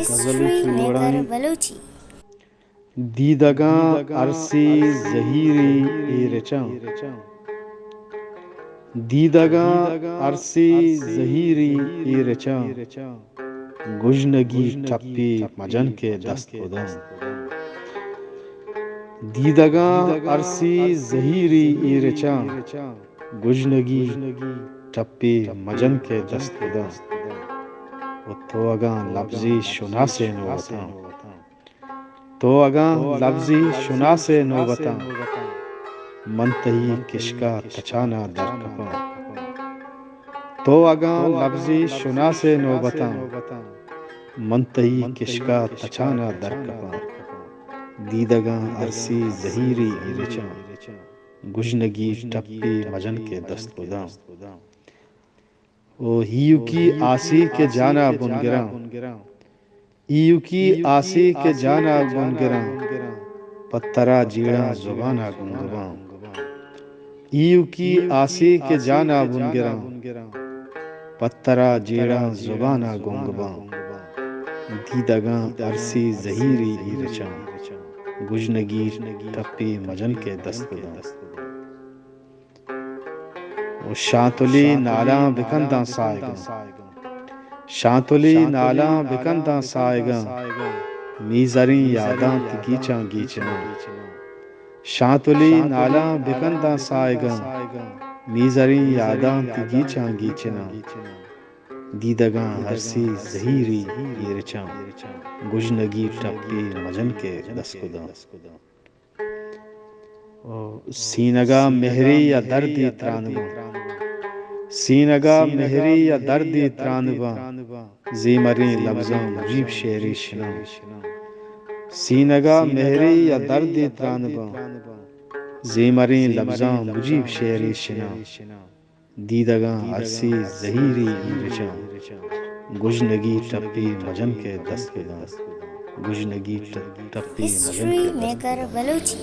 श्रीनगर बलूची दीदगा अरसी जहीरी एरचा दीदगा अरसी जहीरी एरचा गुजनगी टप्पी मजन के दस्त खुदा दीदगा अरसी जहीरी एरचा गुजनगी टप्पी मजन के दस्त खुदा वो तो अगा लफ्जी शुना से नो बता तो अगा लफ्जी शुना से नो बता मनतही किशका तचाना दर कपा तो अगा लफ्जी शुना से नो बता मनतही किशका तचाना दर कपा दीदगा अरसी जहीरी इरचा गुजनगी टप्पी मजन के दस्त खुदा ओ हियू की आसी के जाना बुनगिरा ईयू की आसी के जाना बुनगिरा पत्तरा जीड़ा जुबाना गुंगवा ईयू की आसी के जाना बुनगिरा पत्तरा जीड़ा जुबाना गुंगवा दीदगा अरसी जहीरी इरचा गुजनगी टप्पी मजन के दस्त खुदा वो शांतुली नाला बिकंदा साएगा शांतुली नाला बिकंदा साएगा मीजरी यादां गीचा गीचना शांतुली नाला बिकंदा साएगा मीजरी यादां गीचा गीचना दीदगा हरसी जहीरी येरचा गुजनगी टप्पी मजन के दस्त खुदा सीनगा मेहरी या दर्दी त्रानबा सीनगा मेहरी या दर्दी त्रानबा ज़ीमरी लफ्ज़ां मुजीब शेरी शिना सीनगा मेहरी या दर्दी त्रानबा ज़ीमरी लफ्ज़ां मुजीब शेरी शिना दीदगा अरसी जहीरी इरचा गुजनगी टप्पी मजन के दस्त खुदा गुजनगी टप्पी मजन के दस्त श्रीनगर बलूची